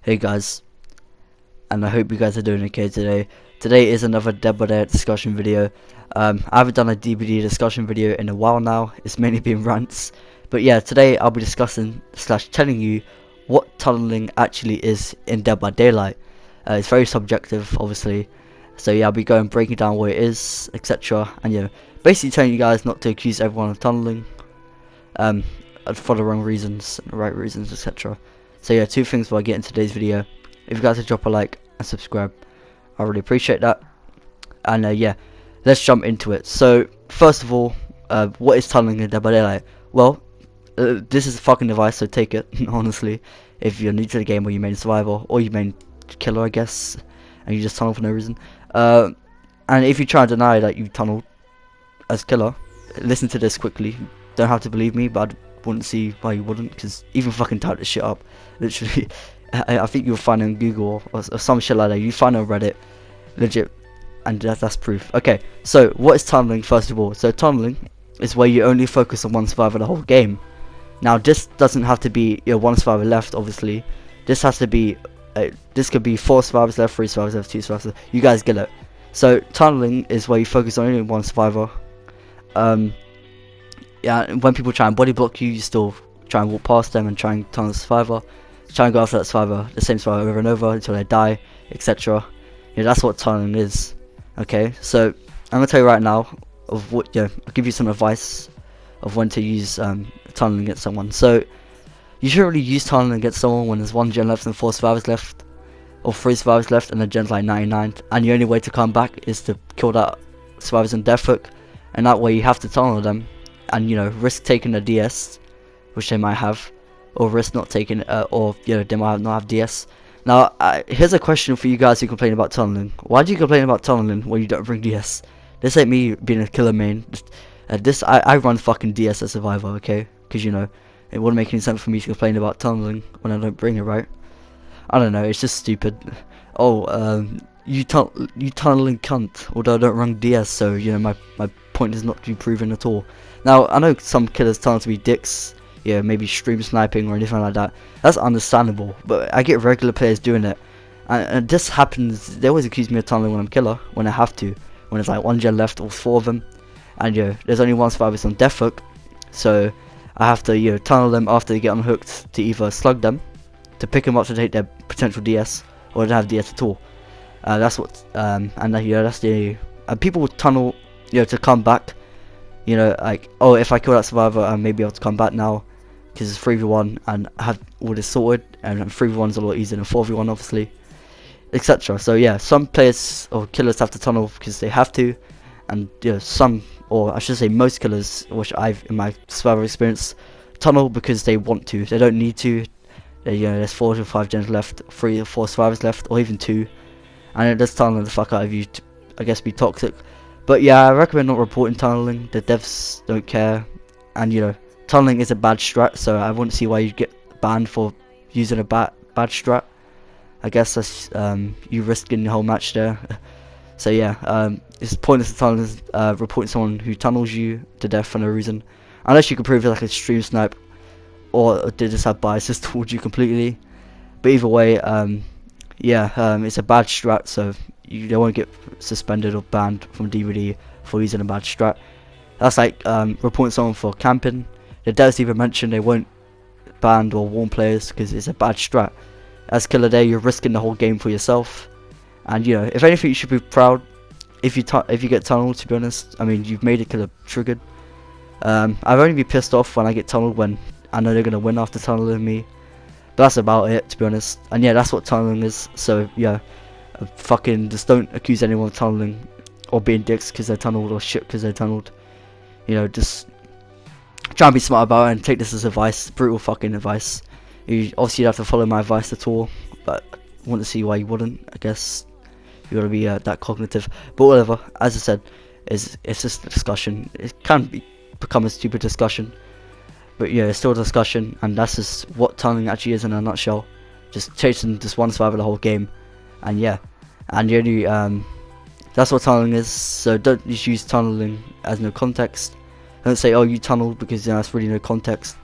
Hey guys, and I hope you guys are doing okay today. Today is another Dead by Daylight discussion video. I haven't done a DBD discussion video in a while now. It's mainly been rants. But yeah, today I'll be discussing / telling you what tunneling actually is in Dead by Daylight. It's very subjective, obviously. So yeah, I'll be breaking down what it is, etc. And basically telling you guys not to accuse everyone of tunneling um, for the wrong reasons, and the right reasons, etc. So yeah, two things before I get into today's video. If you guys would drop a like and subscribe, I really appreciate that. And yeah, let's jump into it. So first of all, what is tunneling in Dead by Daylight? Well, this is a fucking device, so take it. Honestly, if you're new to the game, or you main survivor, or you main killer, I guess, and you just tunnel for no reason. And if you try and deny that you tunneled as killer, listen to this quickly. You don't have to believe me, but I wouldn't see why you wouldn't, because even fucking type this shit up, literally. I think you'll find it on Google or some shit like that. You find it on Reddit, legit, and that's proof. Okay, so what is tunneling first of all? So tunneling is where you only focus on one survivor the whole game. Now this doesn't have to be one survivor left, obviously. This has to be this could be 4 survivors left, 3 survivors left, 2 survivors left. You guys get it. So tunneling is where you focus on only one survivor. Yeah, when people try and body block you, you still try and walk past them and try and tunnel the survivor. Try and go after that survivor, the same survivor over and over until they die, etc. That's what tunneling is. Okay, so I'm gonna tell you right now of what. I'll give you some advice of when to use tunneling against someone. So you shouldn't really use tunneling against someone when there's 1 gen left and 4 survivors left, or 3 survivors left and the gen's like 99, and the only way to come back is to kill that survivors on death hook, and that way you have to tunnel them, and risk taking a DS, which they might have, or risk not taking or they might not have DS. Now here's a question for you guys who complain about tunneling. Why do you complain about tunneling when you don't bring DS? This ain't me being a killer main. I run fucking DS as survivor, okay? Because it wouldn't make any sense for me to complain about tunneling when I don't bring it, right? I don't know, it's just stupid. Oh, you tunneling cunt, although I don't run DS, so my point is not to be proven at all. Now I know some killers tunnel to be dicks, maybe stream sniping or anything like that. That's understandable, but I get regular players doing it, and this happens. They always accuse me of tunneling when I'm killer, when I have to, when there's like 1 gen left or 4 of them, and there's only 1 survivor on death hook, so I have to tunnel them after they get unhooked to either slug them, to pick them up to take their potential DS, or they don't have DS at all. That's what and that's the people will tunnel to come back. Like, oh, if I kill that survivor, I may be able to come back now, because it's 3v1 and I have all this sorted, and 3v1 is a lot easier than 4v1, obviously, etc. So yeah, some players or killers have to tunnel because they have to, and some, or I should say most killers, which I've in my survivor experience, tunnel because they want to. They don't need to. There's 4 to 5 gens left, 3 or 4 survivors left, or even 2, and it does tunnel the fuck out of you to, I guess, be toxic. But yeah, I recommend not reporting tunneling. The devs don't care, and tunneling is a bad strat, so I wouldn't see why you'd get banned for using a bad strat. I guess that's you risking the whole match there. So yeah, it's pointless to tunnel, reporting someone who tunnels you to death for no reason, unless you can prove it's like a stream snipe, or they just have biases towards you completely. But either way, it's a bad strat, so they won't get suspended or banned from DVD for using a bad strat. That's like reporting someone for camping. The devs even mention they won't ban or warn players because it's a bad strat. As killer day, you're risking the whole game for yourself, and if anything, you should be proud if you get tunneled. To be honest, I mean, you've made a killer triggered. I've only be pissed off when I get tunneled when I know they're gonna win after tunneling me. But that's about it, to be honest. And yeah, that's what tunneling is. So yeah, fucking just don't accuse anyone of tunneling or being dicks because they're tunneled, or shit because they're tunneled. Just try and be smart about it and take this as advice. Brutal fucking advice. Obviously you'd have to follow my advice at all, but I want to see why you wouldn't. I guess you gotta be that cognitive. But whatever. As I said, it's just a discussion. It can become a stupid discussion, but yeah, it's still a discussion, and that's just what tunneling actually is in a nutshell. Just chasing just one survivor the whole game, and yeah, and you only that's what tunneling is. So don't just use tunneling as no context. Don't say, oh, you tunneled, because that's really no context.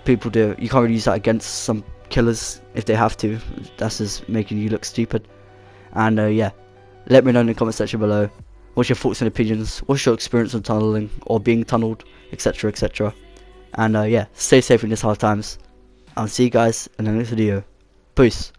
People do. You can't really use that against some killers if they have to. That's just making you look stupid. And yeah, let me know in the comment section below. What's your thoughts and opinions? What's your experience on tunneling or being tunneled, etc, etc. And yeah, stay safe in these hard times. I'll see you guys in the next video. Peace.